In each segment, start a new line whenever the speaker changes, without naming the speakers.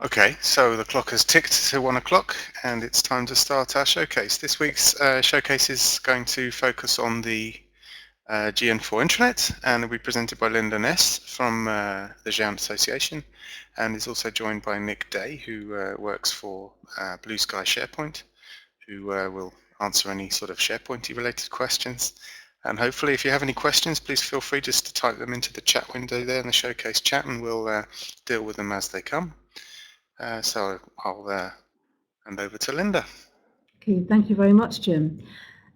Okay, so the clock has ticked to 1 o'clock and it's time to start our showcase. This week's showcase is going to focus on the GN4 Intranet and will be presented by Linda Ness from the GÉANT Association, and is also joined by Nick Day, who works for Blue Sky Sharepoint, who will answer any sort of SharePoint-y related questions. And hopefully, if you have any questions, please feel free just to type them into the chat window there in the showcase chat, and we'll deal with them as they come. So I'll hand over to Linda.
Okay, thank you very much, Jim.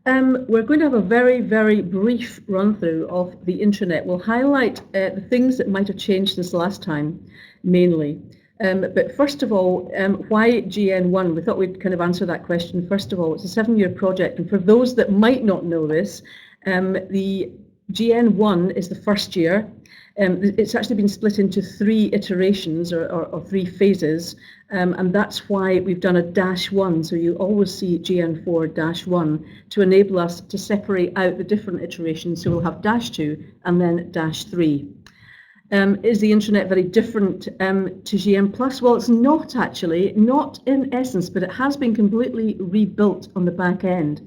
We're going to have a very, very brief run-through of the intranet. We'll highlight the things that might have changed since last time, mainly. But first of all, why GN1? We thought we'd kind of answer that question. First of all, it's a 7-year project, and for those that might not know this, the GN1 is the first year. It's actually been split into 3 iterations or 3 phases, and that's why we've done a -1. So you always see GN4 -1 to enable us to separate out the different iterations. So we'll have -2 and then -3. Is the intranet very different to GN+? Well, it's not actually, not in essence, but it has been completely rebuilt on the back end.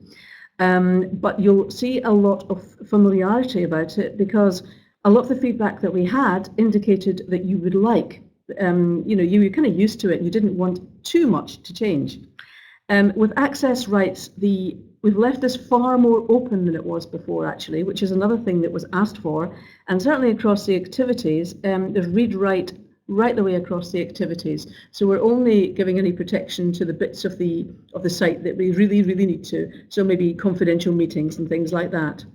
But you'll see a lot of familiarity about it because a lot of the feedback that we had indicated that you would like, you were kind of used to it and you didn't want too much to change. With access rights, we've left this far more open than it was before, actually, which is another thing that was asked for. And certainly across the activities, there's read-write right the way across the activities. So we're only giving any protection to the bits of the site that we really, really need to. So maybe confidential meetings and things like that.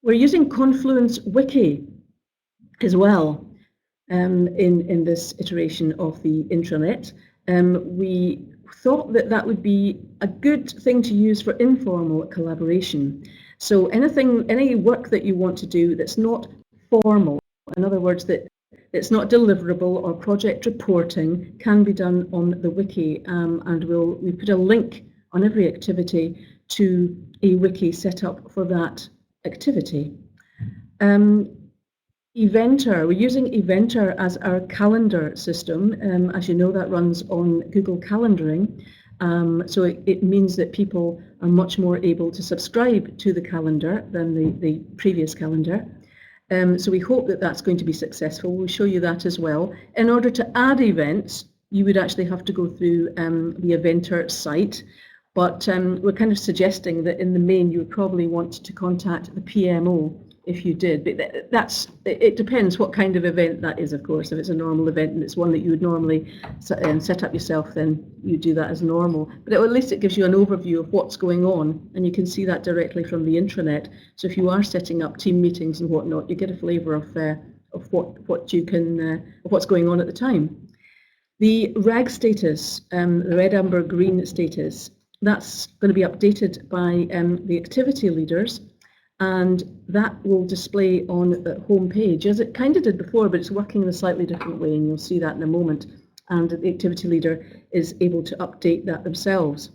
We're using Confluence Wiki as well in this iteration of the intranet. We thought that would be a good thing to use for informal collaboration. So any work that you want to do that's not formal, in other words, that it's not deliverable or project reporting, can be done on the wiki, and we put a link on every activity to a wiki set up for that activity. Eventer, we're using Eventer as our calendar system. As you know, that runs on Google Calendaring. So it means that people are much more able to subscribe to the calendar than the previous calendar. So we hope that that's going to be successful. We'll show you that as well. In order to add events, you would actually have to go through the Eventer site. But we're kind of suggesting that in the main, you would probably want to contact the PMO if you did. But it depends what kind of event that is, of course. If it's a normal event and it's one that you would normally set up yourself, then you do that as normal. But at least it gives you an overview of what's going on, and you can see that directly from the intranet. So if you are setting up team meetings and whatnot, you get a flavour of what's going on at the time. The RAG status, the red, amber, green status, that's going to be updated by the activity leaders, and that will display on the home page as it kind of did before, but it's working in a slightly different way, and you'll see that in a moment. And the activity leader is able to update that themselves.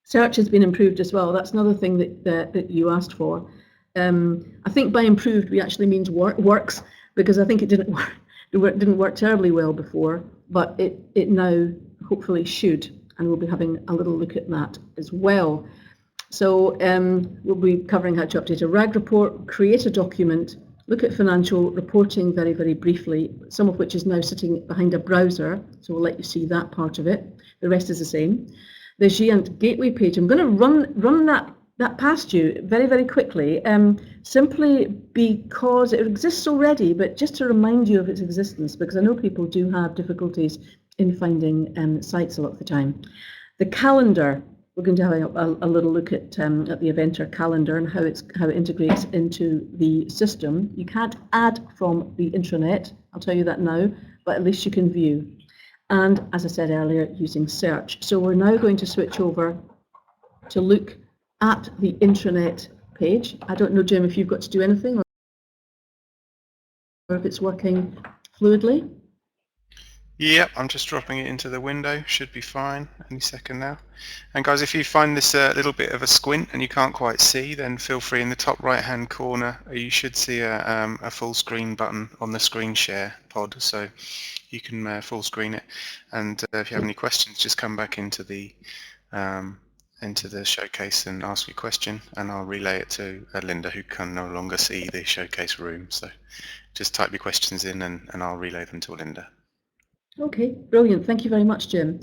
Search has been improved as well. That's another thing that you asked for. I think by improved we actually means works, because I think it didn't work terribly well before, but it now hopefully should. And we'll be having a little look at that as well. So we'll be covering how to update a RAG report, create a document, look at financial reporting very, very briefly, some of which is now sitting behind a browser, so we'll let you see that part of it. The rest is the same. The GÉANT gateway page, I'm going to run that past you very, very quickly, simply because it exists already, but just to remind you of its existence, because I know people do have difficulties in finding sites a lot of the time. The calendar, we're going to have a little look at the Eventer calendar and how it integrates into the system. You can't add from the intranet, I'll tell you that now, but at least you can view. And as I said earlier, using search. So we're now going to switch over to look at the intranet page. I don't know, Jim, if you've got to do anything or if it's working fluidly.
Yep, I'm just dropping it into the window. Should be fine any second now. And guys, if you find this a little bit of a squint and you can't quite see, then feel free in the top right hand corner, you should see a full screen button on the screen share pod. So you can full screen it. And if you have any questions, just come back into the showcase and ask your question, and I'll relay it to Linda, who can no longer see the showcase room. So just type your questions in and I'll relay them to Linda.
Okay, brilliant. Thank you very much, Jim.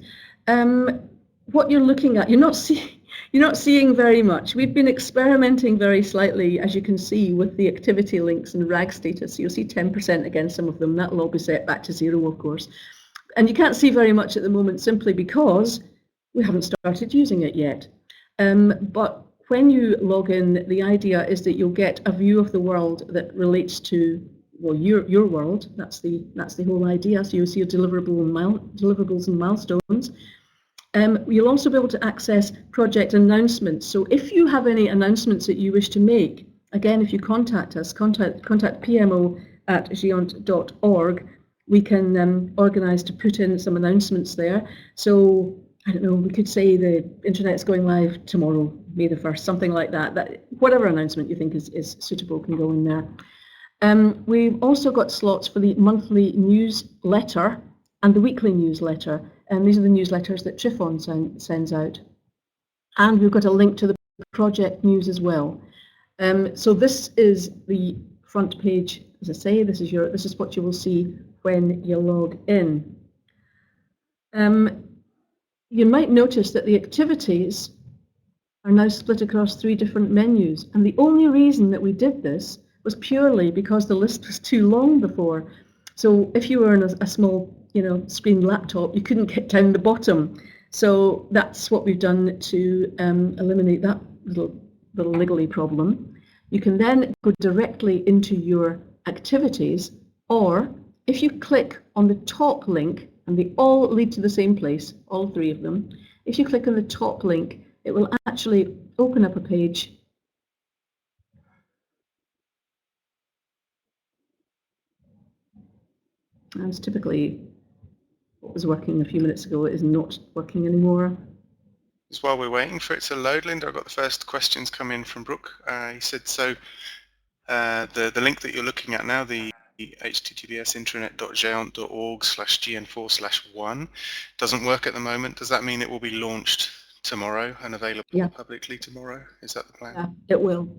What you're looking at, you're not seeing very much. We've been experimenting very slightly, as you can see, with the activity links and RAG status. You'll see 10% against some of them. That will all be set back to 0, of course. And you can't see very much at the moment simply because we haven't started using it yet. But when you log in, the idea is that you'll get a view of the world that relates to, well, your world. That's the whole idea. So you'll see your deliverables and milestones. You'll also be able to access project announcements. So if you have any announcements that you wish to make, again, if you contact us, contact pmo@géant.org, we can organise to put in some announcements there. So I don't know, we could say the intranet's going live tomorrow, May the 1st, something like that. Whatever announcement you think is suitable can go in there. We've also got slots for the monthly newsletter and the weekly newsletter. And these are the newsletters that Chiffon sends out. And we've got a link to the project news as well. So this is the front page. As I say, this is what you will see when you log in. You might notice that the activities are now split across 3 different menus. And the only reason that we did this was purely because the list was too long before. So if you were on a small, screen laptop, you couldn't get down the bottom. So that's what we've done to eliminate that little niggly problem. You can then go directly into your activities, or if you click on the top link, and they all lead to the same place, all 3 of them, if you click on the top link, it will actually open up a page and it's typically what was working a few minutes ago is not working anymore.
Just while we're waiting for it to load, Linda, I've got the first questions come in from Brooke. He said, so the link that you're looking at now, the https intranet.géant.org/gn4/1 doesn't work at the moment. Does that mean it will be launched tomorrow and available publicly tomorrow? Is that the plan?
Yeah, it will.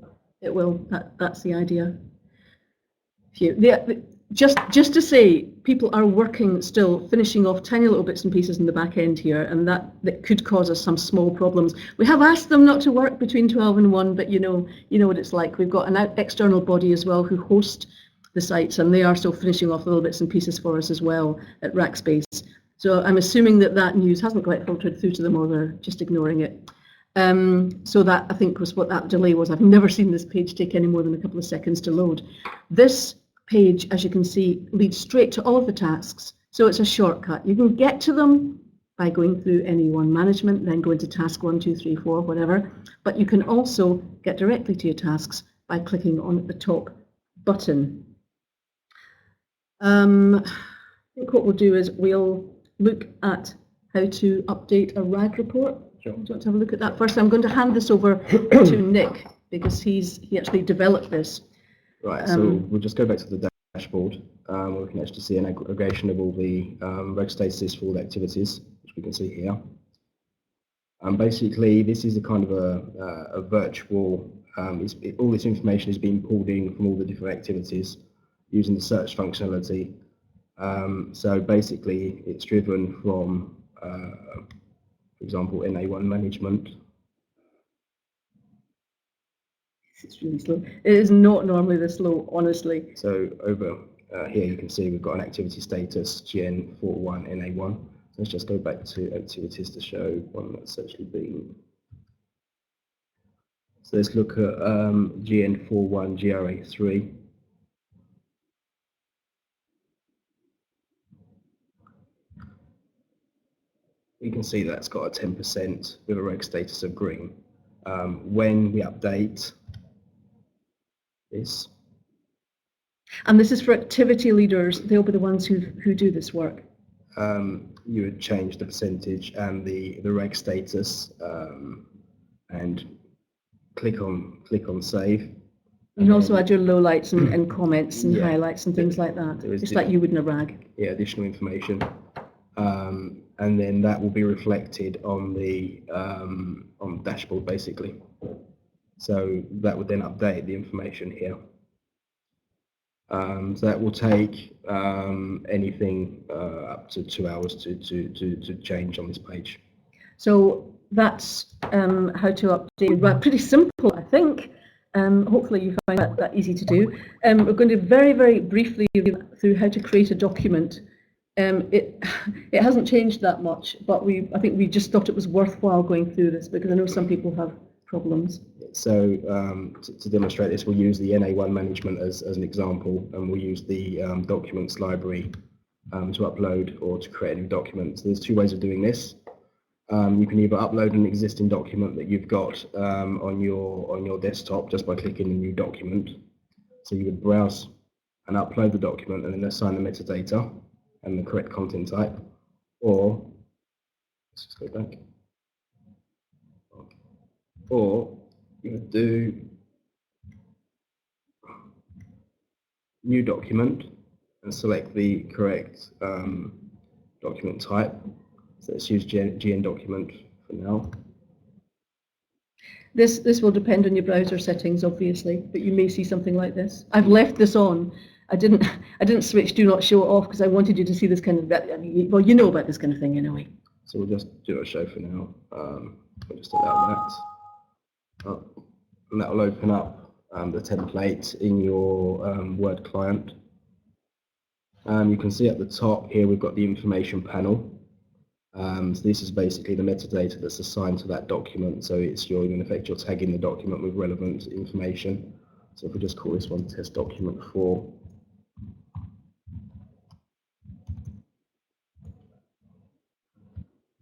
It will. That's the idea. Just to say, people are working still, finishing off tiny little bits and pieces in the back end here, and that could cause us some small problems. We have asked them not to work between 12 and 1, but you know what it's like. We've got an external body as well who host the sites, and they are still finishing off little bits and pieces for us as well at Rackspace. So I'm assuming that news hasn't quite filtered through to them, or they're just ignoring it. So that, I think, was what that delay was. I've never seen this page take any more than a couple of seconds to load. This page, as you can see, leads straight to all of the tasks. So it's a shortcut. You can get to them by going through NE1 management, then go into task 1, 2, 3, 4, whatever. But you can also get directly to your tasks by clicking on the top button. I think what we'll do is we'll look at how to update a RAG report. Sure. Do you want to have a look at that first? I'm going to hand this over to Nick because he actually developed this.
Right, so we'll just go back to the dashboard where we can actually see an aggregation of all the reg statuses for all the activities, which we can see here. Basically, this is a kind of a virtual, all this information is being pulled in from all the different activities using the search functionality. So basically, it's driven from, for example, NA1 management.
It's really slow. It is not normally this slow, honestly.
So over here you can see we've got an activity status GN4 NA1. Let's just go back to activities to show one that's actually been. So let's look at GN41 GRA3. You can see that's got a 10% with a reg status of green. When we update this.
And this is for activity leaders. They'll be the ones who do this work.
you would change the percentage and the reg status, and click on save.
You can also add your lowlights and comments and
Yeah,
highlights and things like that, just like you would in a RAG.
Yeah, additional information. And then that will be reflected on the dashboard, basically. So that would then update the information here. So that will take anything up to 2 hours to change on this page.
So that's how to update. Well, pretty simple, I think. Hopefully you find that easy to do. We're going to very briefly go through how to create a document. It hasn't changed that much, but I think we just thought it was worthwhile going through this because I know some people have problems.
So to demonstrate this, we'll use the NA1 management as an example, and we'll use the documents library to upload or to create a new document. So there's two ways of doing this. You can either upload an existing document that you've got on your desktop just by clicking the new document. So you would browse and upload the document and then assign the metadata and the correct content type, or let's just go back. Or you would do new document and select the correct document type. So let's use GN document for now.
This will depend on your browser settings, obviously, but you may see something like this. I've left this on. I didn't switch do not show off because I wanted you to see this kind of, I mean, well, you know about this kind of thing anyway.
So we'll just do not show for now. We'll just allow that. And that will open up the template in your Word client. You can see at the top here we've got the information panel. So this is basically the metadata that's assigned to that document. So it's in effect you're tagging the document with relevant information. So if we just call this one test document 4.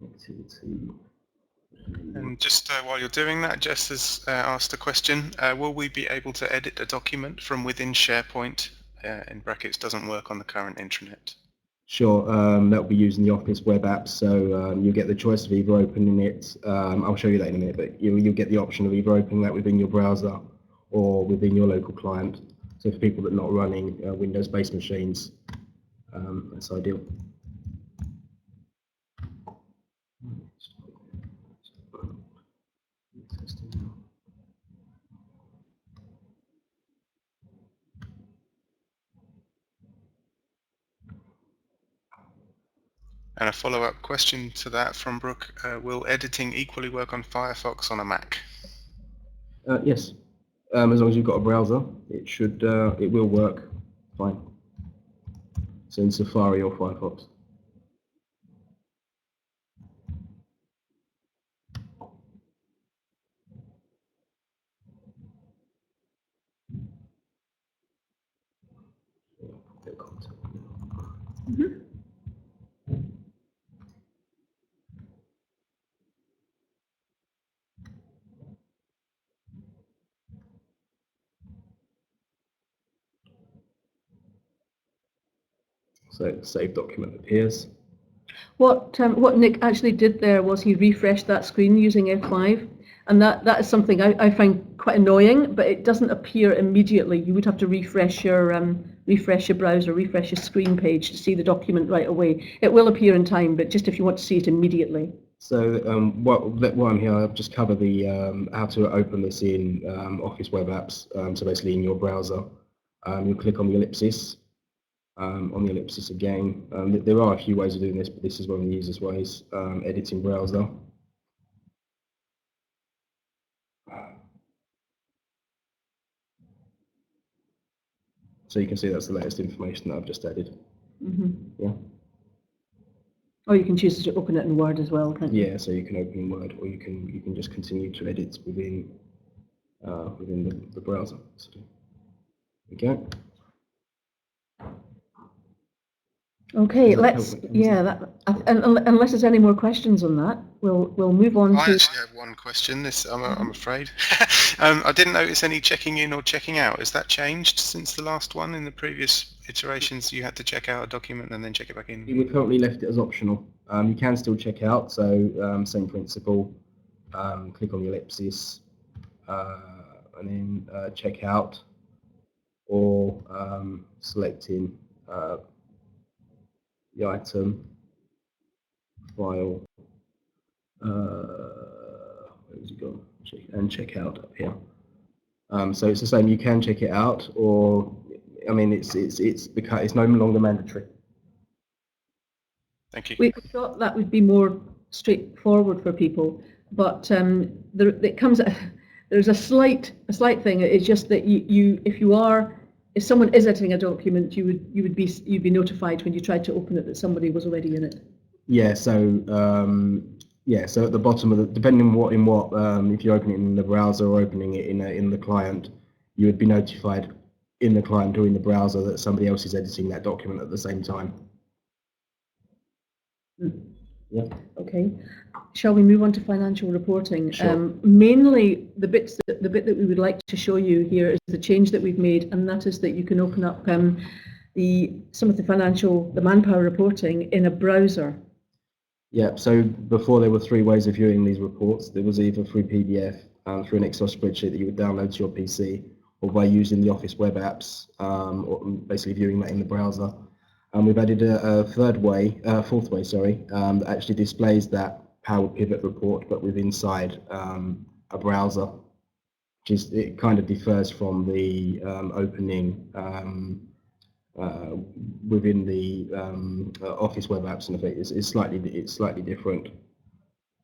Activity.
And just while you're doing that, Jess has asked a question. Will we be able to edit a document from within SharePoint? In brackets, doesn't work on the current intranet.
Sure, that will be using the Office web app, so you'll get the choice of either opening it, I'll show you that in a minute, but you'll get the option of either opening that within your browser or within your local client. So for people that are not running Windows-based machines, that's ideal.
And a follow-up question to that from Brooke, will editing equally work on Firefox on a Mac?
Yes, as long as you've got a browser, it will work fine. So in Safari or Firefox.
Mm-hmm.
So save document appears.
What Nick actually did there was he refreshed that screen using F5, and that is something I find quite annoying, but it doesn't appear immediately. You would have to refresh your browser, refresh your screen page to see the document right away. It will appear in time, but just if you want to see it immediately.
So while I'm here, I've just covered the how to open this in Office web apps. So basically in your browser, you'll click on the ellipsis. On the ellipsis again, there are a few ways of doing this, but this is one of the easiest ways. Editing browser. So you can see that's the latest information that I've just added.
Mm-hmm.
Yeah.
Or you can choose to open it in Word as well, can't you?
Yeah, so you can open in Word, or you can just continue to edit within the browser. So, okay.
Okay, let's. Yeah, unless there's any more questions on that, we'll move on
I
to.
actually have one question. I'm afraid. I didn't notice any checking in or checking out. Has that changed since the last one? In the previous iterations, you had to check out a document and then check it back in.
We currently left it as optional. You can still check out, so same principle. Click on the ellipsis and then check out, or selecting the item file. Where's it gone? And check out up here. So it's the same. You can check it out, or I mean, it's no longer mandatory.
Thank you.
We thought that would be more straightforward for people, but there's a slight thing. It's just that if someone is editing a document, you'd be notified when you tried to open it that somebody was already in it.
Yeah. So so at the bottom of the, depending on what if you're opening it in the browser or opening it in the client, you would be notified in the client or in the browser that somebody else is editing that document at the same time. Yeah.
Okay. Shall we move on to financial reporting?
Sure.
Mainly, the bit that we would like to show you here is the change that we've made, and that is that you can open up some of the manpower reporting in a browser.
Yeah. So before there were three ways of viewing these reports. There was either through PDF, through an Excel spreadsheet that you would download to your PC, or by using the Office web apps, or basically viewing that in the browser. And we've added a fourth way, that actually displays that Power Pivot report, but with inside a browser. It kind of differs from the opening within the Office web apps, and it's slightly different.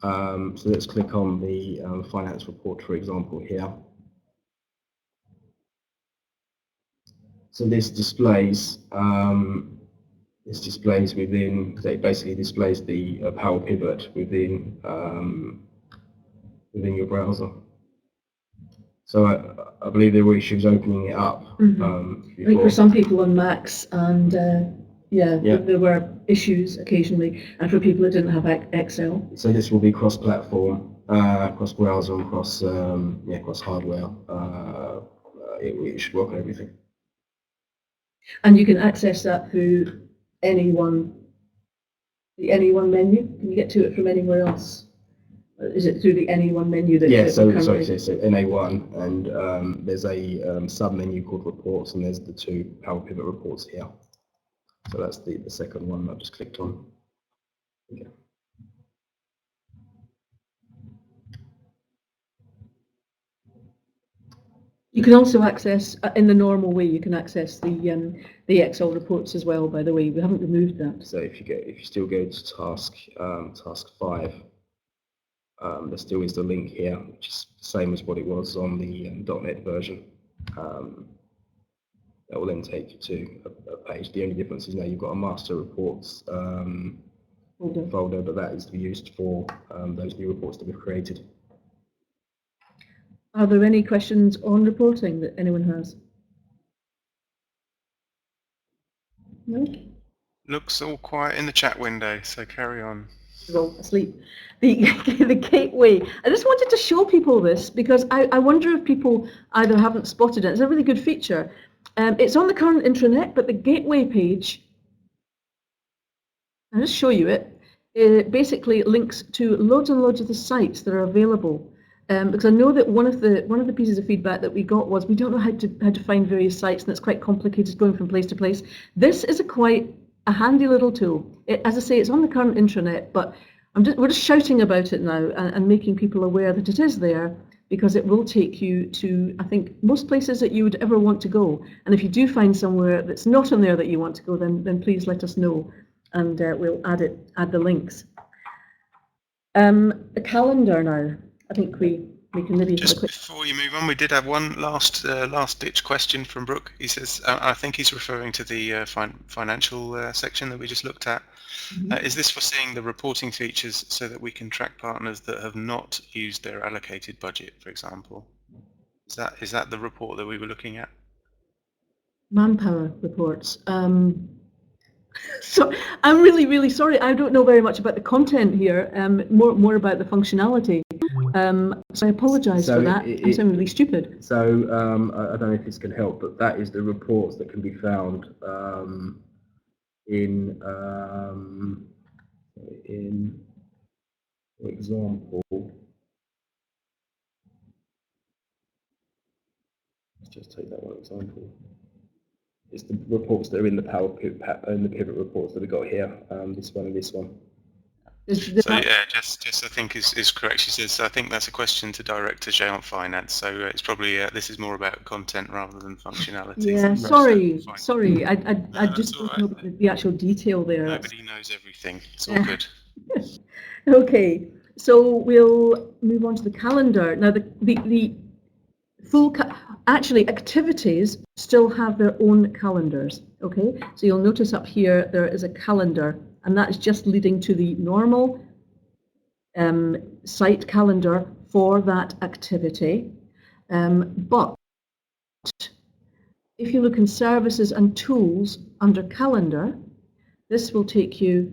So let's click on the finance report, for example, here. So this displays. It basically displays the Power Pivot within your browser. So I believe there were issues opening it up.
I think for some people on Macs, and there were issues occasionally, and for people that didn't have Excel.
So this will be cross-platform, cross-browser, and cross hardware. It should work on everything.
And you can access that through the any one menu. Can you get to it from anywhere else? Is it through the any one menu that?
Yeah, so NA1, and there's a sub menu called Reports, and there's the two Power Pivot reports here. So that's the second one I just clicked on. Okay.
You can also access, in the normal way, you can access the Excel reports as well, by the way. We haven't removed that.
So if you still go to task 5, there still is the link here, which is the same as what it was on the .NET version. That will then take you to a page. The only difference is now you've got a master reports folder, but that is to be used for those new reports that we've created.
Are there any questions on reporting that anyone has? No?
Looks all quiet in the chat window, so carry on.
They're all asleep. The gateway. I just wanted to show people this because I wonder if people either haven't spotted it. It's a really good feature. It's on the current intranet, but the gateway page, I'll just show you it. It basically links to loads and loads of the sites that are available. Because I know that one of the pieces of feedback that we got was we don't know how to find various sites, and it's quite complicated going from place to place. This is quite a handy little tool. As I say, it's on the current intranet, but we're just shouting about it now and making people aware that it is there, because it will take you to, I think, most places that you would ever want to go. And if you do find somewhere that's not on there that you want to go, then please let us know, and we'll add the links. The calendar now. I think we can maybe
just
have a quick...
Before you move on, we did have one last ditch question from Brooke. He says, I think he's referring to the financial section that we just looked at. Mm-hmm. Is this for seeing the reporting features so that we can track partners that have not used their allocated budget, for example? Is that the report that we were looking at?
Manpower reports. So I'm really, really sorry. I don't know very much about the content here, more about the functionality. So I apologise for that. I'm sounding really stupid.
So I don't know if this can help, but that is the reports that can be found in, for example, let's just take that one example. It's the reports that are in the pivot reports that we got here. This one and this one.
So yeah, Jess I think is correct. She says I think that's a question to direct to GÉANT Finance. So it's probably this is more about content rather than functionality.
Yeah, sorry. I just don't know the actual detail there.
Nobody knows everything. It's all good.
Okay, so we'll move on to the calendar now. The full actually activities still have their own calendars. Okay, so you'll notice up here there is a calendar, and that's just leading to the normal site calendar for that activity. But if you look in services and tools under calendar, this will take you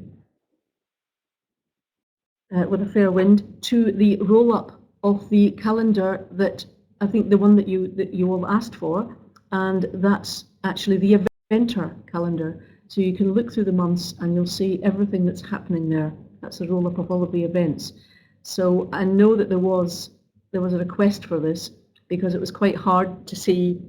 with a fair wind to the roll-up of the calendar that I think the one that you all asked for, and that's actually the eventer calendar. So you can look through the months and you'll see everything that's happening there. That's a roll-up of all of the events. So I know that there was a request for this because it was quite hard to see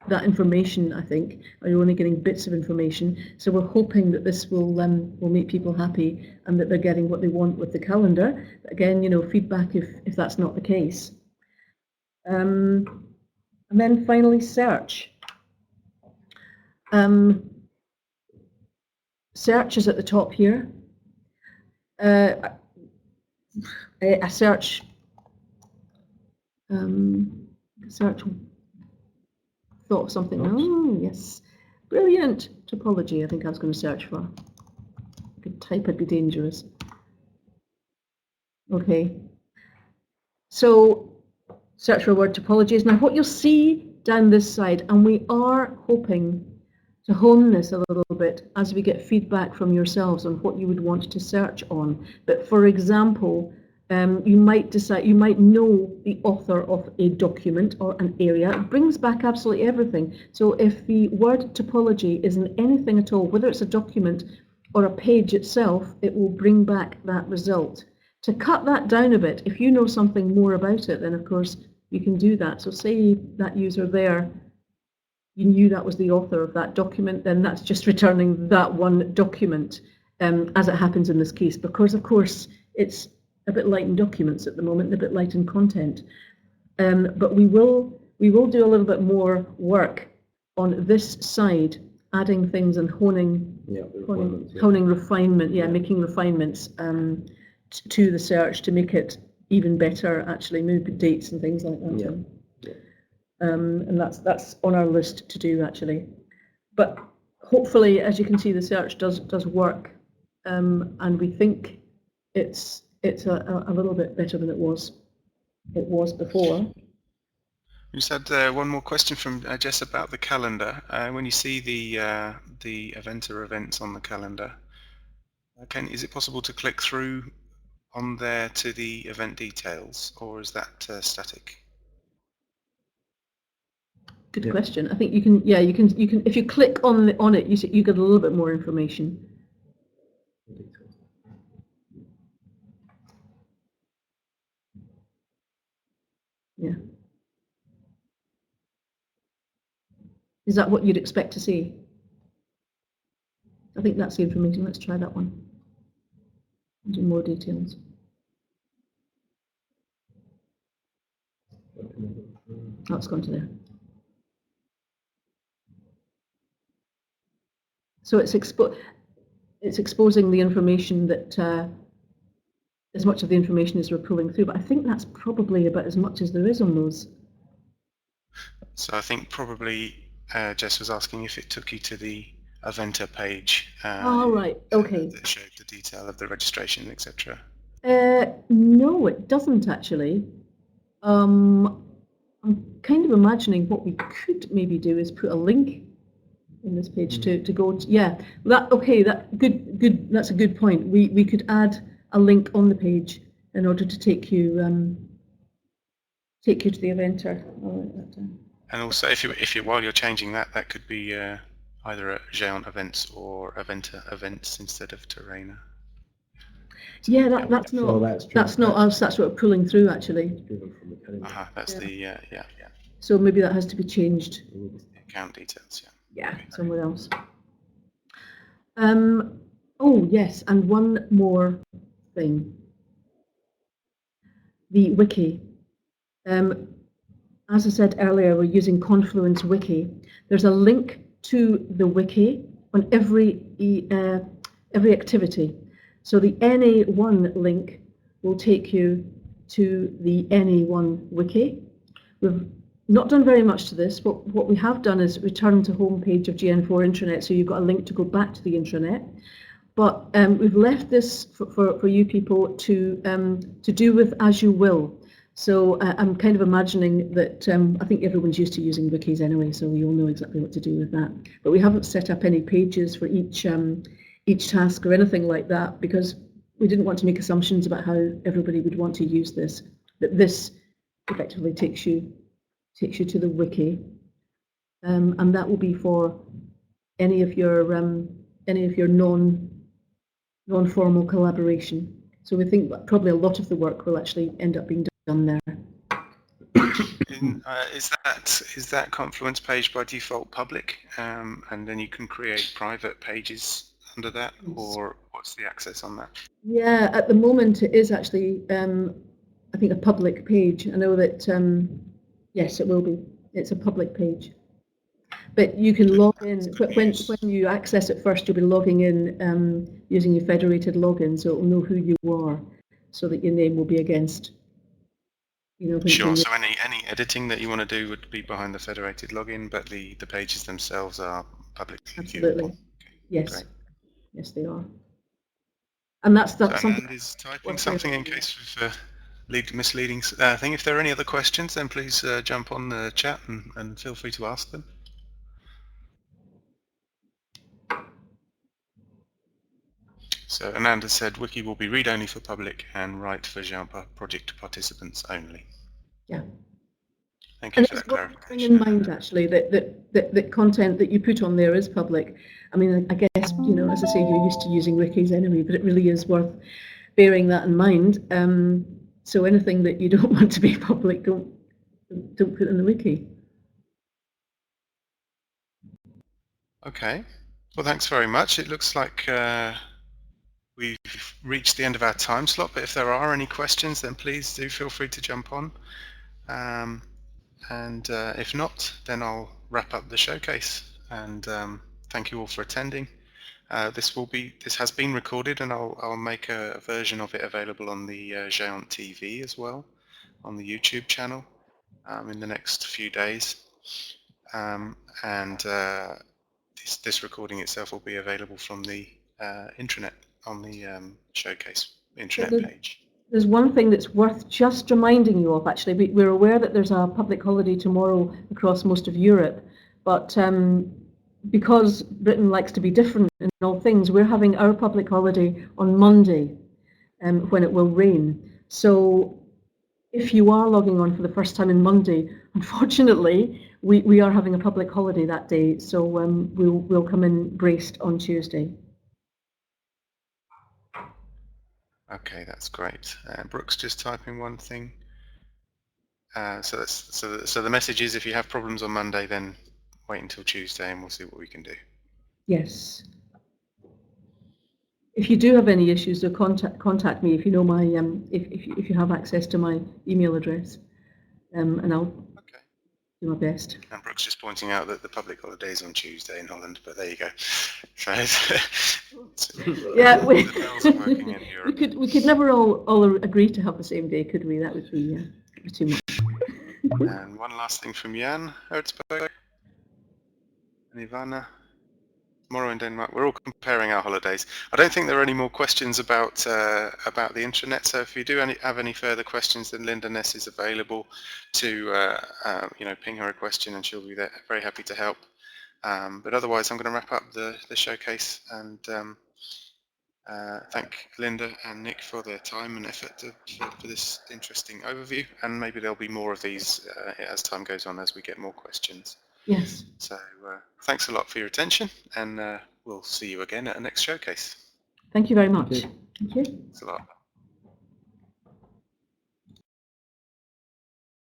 that information, I think, or you're only getting bits of information. So we're hoping that this will make people happy and that they're getting what they want with the calendar. But again, feedback if that's not the case. And then finally, search. Search is at the top here. A search. Search. Thought of something. Oh, yes. Brilliant. Topology, I think I was going to search for. I could type, it'd be dangerous. Okay. So, search for word topologies. Now, what you'll see down this side, and we are hoping to hone this a little bit as we get feedback from yourselves on what you would want to search on. But for example, you might decide, you might know the author of a document or an area. It brings back absolutely everything. So if the word topology is in anything at all, whether it's a document or a page itself, it will bring back that result. To cut that down a bit, if you know something more about it, then of course you can do that. So say that user there, you knew that was the author of that document, then that's just returning that one document, as it happens in this case, because of course it's a bit light in documents at the moment, a bit light in content. But we will do a little bit more work on this side, adding things and honing refinement, making refinements to the search to make it even better, actually, maybe dates and things like that. And that's on our list to do, actually. But hopefully, as you can see, the search does work, and we think it's a little bit better than it was before.
We just had one more question from Jess about the calendar. When you see the eventer events on the calendar, is it possible to click through on there to the event details, or is that static?
Good question. I think you can. Yeah, you can. If you click on it, you get a little bit more information. Yeah. Is that what you'd expect to see? I think that's the information. Let's try that one. Do more details. Oh, it's gone to there. So it's exposing the information that as much of the information as we're pulling through, but I think that's probably about as much as there is on those.
So I think probably Jess was asking if it took you to the eventer page.
Oh, right. Okay.
That showed the detail of the registration, etc.
No, it doesn't actually. I'm kind of imagining what we could maybe do is put a link in this page to go to, yeah, that, okay, that good, that's a good point. We could add a link on the page in order to take you to the eventer. I'll write that down.
And also, if you while you're changing that, that could be either at GÉANT events or Eventer events instead of Terrainer. So
yeah, that's not us. That's what we're pulling through actually.
That's the yeah.
So maybe that has to be changed.
The account details, yeah.
Yeah,
Okay.
somewhere else. Oh yes, and one more thing. The wiki. As I said earlier, we're using Confluence Wiki. There's a link to the wiki on every activity. So the NA1 link will take you to the NA1 wiki. We've not done very much to this, but what we have done is return to homepage of GN4 Intranet, so you've got a link to go back to the intranet. But we've left this for you people to do with as you will. So I'm kind of imagining that I think everyone's used to using wikis anyway, so you'll know exactly what to do with that. But we haven't set up any pages for each task or anything like that, because we didn't want to make assumptions about how everybody would want to use this. That this effectively takes you to the wiki, and that will be for any of your non-formal collaboration. So we think that probably a lot of the work will actually end up being done there.
Is that Confluence page by default public, and then you can create private pages under that, or what's the access on that?
Yeah, at the moment it is actually, I think, a public page. I know that, yes, it will be. It's a public page. But you can log in, when you access it first, you'll be logging in using your federated login, so it will know who you are, so that your name will be against, you know.
Sure, so any editing that you want to do would be behind the federated login, but the pages themselves are publicly
Absolutely.
viewable.
Yes.
Great.
Yes, they are. And that's
So
something.
Anand is typing something in case of misleading thing. If there are any other questions, then please jump on the chat and feel free to ask them. So Ananda said wiki will be read-only for public and write for GÉANT project participants only.
Yeah.
Thank you for that clarification.
In mind, actually, that content that you put on there is public. I mean, I guess, you know, as I say, you're used to using wikis anyway, but it really is worth bearing that in mind. So anything that you don't want to be public, don't put in the wiki.
Okay. Well, thanks very much. It looks like we've reached the end of our time slot, but if there are any questions, then please do feel free to jump on. And if not, then I'll wrap up the showcase. And thank you all for attending. This has been recorded, and I'll make a version of it available on the GÉANT TV as well, on the YouTube channel in the next few days. This recording itself will be available from the intranet on the showcase intranet page.
There's one thing that's worth just reminding you of, actually. We're aware that there's a public holiday tomorrow across most of Europe, but because Britain likes to be different in all things, we're having our public holiday on Monday when it will rain. So if you are logging on for the first time on Monday, unfortunately, we are having a public holiday that day, so we'll come in braced on Tuesday.
Okay, that's great. Brooke's just typing one thing. So the message is, if you have problems on Monday, then wait until Tuesday, and we'll see what we can do.
Yes. If you do have any issues, so contact me if you know my if you have access to my email address, and I'll do my best.
And Brooke's just pointing out that the public holiday is on Tuesday in Holland, but there you go. So
yeah, we could never all agree to have the same day, could we? That would be too much.
And one last thing from Jan Hertzberg and Ivana. Tomorrow in Denmark. We're all comparing our holidays. I don't think there are any more questions about the intranet. So if you do have any further questions, then Linda Ness is available to ping her a question, and she'll be there, very happy to help. But otherwise, I'm going to wrap up the showcase and thank Linda and Nick for their time and effort for this interesting overview. And maybe there'll be more of these as time goes on, as we get more questions.
Yes.
So thanks a lot for your attention, and we'll see you again at the next showcase.
Thank you very much.
Thank you.
Thank you.
Thanks a lot.